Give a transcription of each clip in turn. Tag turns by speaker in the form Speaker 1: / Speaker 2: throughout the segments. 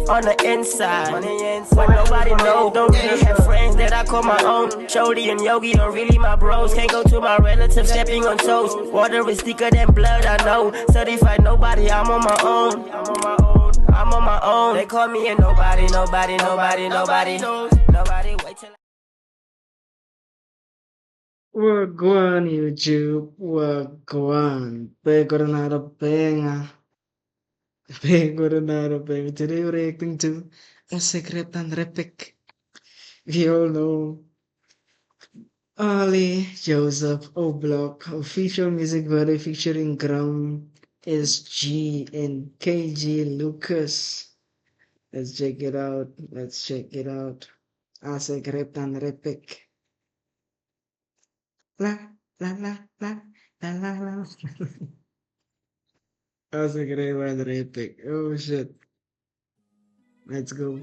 Speaker 1: on the inside. When nobody knows, don't really have friends that I call my own. Shody and Yogi are really my bros. Can't go to my relatives stepping on toes. Water is thicker than blood, I know. Certified nobody, I'm on my own. I'm on my own. They call me a nobody. Nobody wait till
Speaker 2: Wagwan YouTube, wagwan. Pegoranado penga. Pegoranado penga. Today we're reacting to a secret and repic. We all know Ali Joseph O'Block, official music video featuring Ground SG and KG Lucas. Let's check it out. A secret and repic. La la la la la la la. That's a great one, epic. Oh shit. Let's go.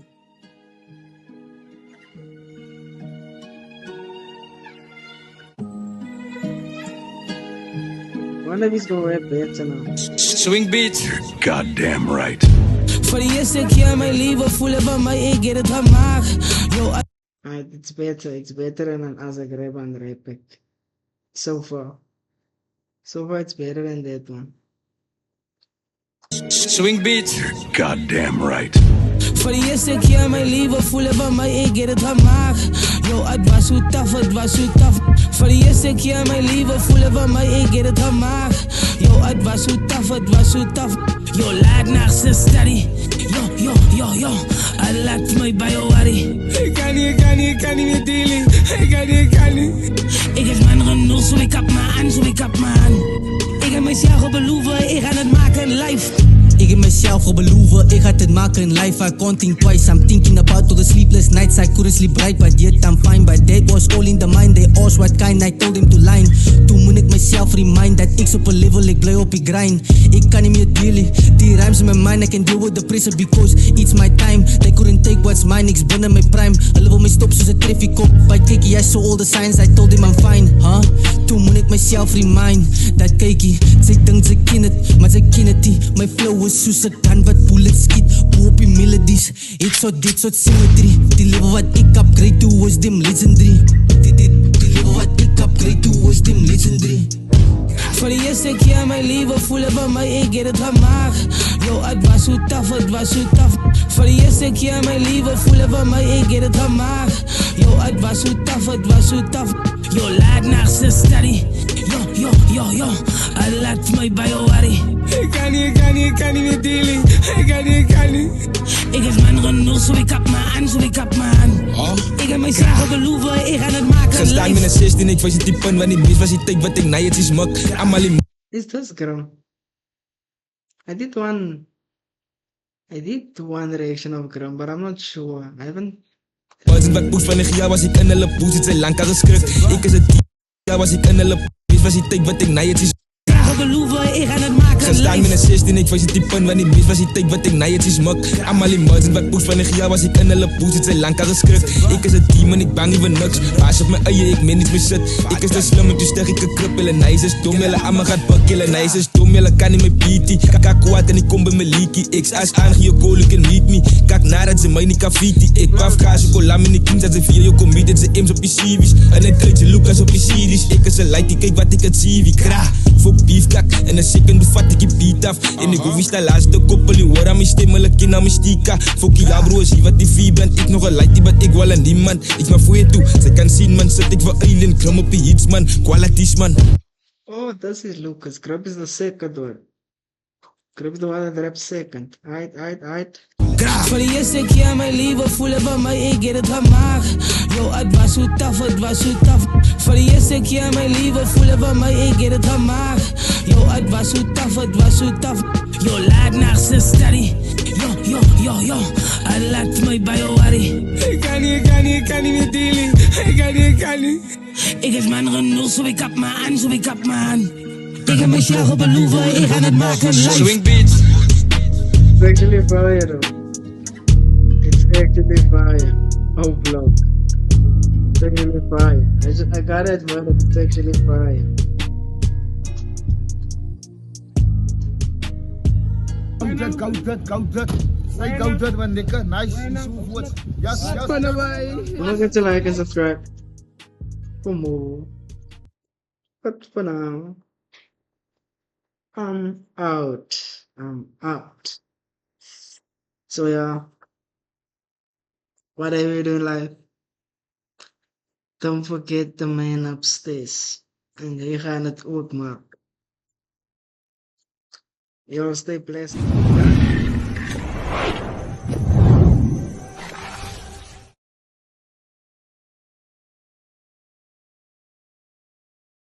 Speaker 2: One of these go rap better now.
Speaker 3: Swing beats.
Speaker 4: You're goddamn right.
Speaker 3: For the eerste keer my leven voelen van mij, ik get het gemaakt. Yo,
Speaker 2: It's better than as a grab and epic. So far it's better than that one.
Speaker 3: Swing beats.
Speaker 4: You're goddamn right.
Speaker 3: Voor de eerste keer mijn leven voelen van mij, ik get het gemaakt. Yo, het was zo tough. Voor de eerste keer mijn leven voelen van mij, ik get het gemaakt. Yo, het was zo tough. Yo, laat naar zijn study. Yo, hij laat mij bij jou worry. Ik kan niet meer dealen. Ik kan niet. Ik is man genoeg, zo ik heb me aan. Ik heb mezelf beloven, ik ga het maken live. Ik heb mezelf beloven, ik ga het maken live. I counting twice, I'm thinking about all the sleepless nights. I couldn't sleep right, but yet I'm fine. But that was all in the mind, they asked what kind. I told them to line. Toen moet ik mezelf remind dat ik op een level, ik blij op die grind. Ik kan niet meer dealen, die rhymes in mijn mind. I can deal with the pressure because it's my time. They couldn't take what's mine, niks binnen mijn prime. Hulle wil my stop soos 'n traffic cop. By Kiki, I saw all the signs, I told him I'm fine, huh? Toen moet ik mezelf remind dat Kiki, sy dink sy ken het, maar sy ken het nie. My flow is soos 'n gun wat bullets skiet. Op die melodies, het dit soort symmetry. Die level wat ek upgrade to was them legendary. Die level wat ek upgrade to was them legendary. Voor de eerste keer mijn leven voelen van mij, ik get het gemaakt. Yo, het was zo tough. Voor de eerste keer mijn leven voelen van mij, ik get het gemaakt. Yo, het was zo tough. Yo, laat naar zijn study. Yo, hij laat mij bij jou worry. Ik kan niet meer dealen. Ik kan niet. Ik is man genoeg, zo ik heb me aan. Ik heb mezelf beloven, ik ga het maken.
Speaker 5: Gestaan met een 16, ik was die punt, want die mis was die tijd wat ik na het is muk. Allemaal in
Speaker 2: Is this girl? I did one reaction of Grum, but I'm not sure. I haven't.
Speaker 5: wat poes van 9 jaar was ik in hulle poes, het zijn lang al geschrift. Ik is het 10 jaar was ik in hulle mis was die tijd wat ik na het is.
Speaker 3: Beloven, ik ga het maken.
Speaker 5: Gestaan met een 16, ik was die punt, want die mis was die tijd wat ik na het is muk. Allemaal in wat poes van 9 jaar was ik in hulle poes, het zijn lang al geschrift. Ik is het team en ik bang niet voor niks. Baas op mijn eieren, ik meen niets meer zit. Ik is de slim en toen stig ik een kruppel en hij is dom. Jelle allemaal gaat bakken en hij is dom. Jelle kan niet meer beatie. Kak kwaad en ik kom bij mijn leakie. X as aan, je kool, you can meet me. Kak naar dat ze mij niet kan fieten. Ik paf kaas, ik kolam in de kings dat ze via je comediet. Dat ze ims op je CV's. En het treedt je Lucas op je series. Ik is een light, die kijk wat ik het zie. Wie kra, fok beef kak. En een second vat ik je beat af. En ik hoef niet te laatste koppel. Je hoor aan mijn stem, mijn kin aan mijn stika. Fokkie ja bro, zie wat die vier bent. Ik nog een light, die wat ik wel aan die man. Ik maar voor je toe, ze kan zien man. Zet ik voor alien, klim op je hits man. Qualities man.
Speaker 2: Oh, this is Lucas. Grub is the second one. Grub is the one that raps second. Aight.
Speaker 3: Voor de eerste keer mijn leven voelen van mij, ik get het gemaakt. Yo, het was zo tough. Voor de eerste keer mijn leven voelen van mij, ik get het gemaakt. Yo, het was zo tough. Yo, laat naar zijn study. Yo, hij laat mij bij jou worry. Ik kan niet meer dealen. Ik kan niet. Ik is man genoeg, zo ik heb me aan. Ik heb mezelf beloven, ik ga het maken live.
Speaker 5: Swing beats.
Speaker 2: It's actually fire though. It's actually fire. Oh, block. It's actually fire. I got it, man. It's actually fire.
Speaker 6: Go. Say go to it when they cut nice ensovoorts. Yes, yes.
Speaker 2: Don't forget to like and subscribe for more. But for now, I'm out. I'm out. So yeah, whatever you do in life, don't forget the man upstairs. En jy gaan het ook maak. Yo, stay blessed.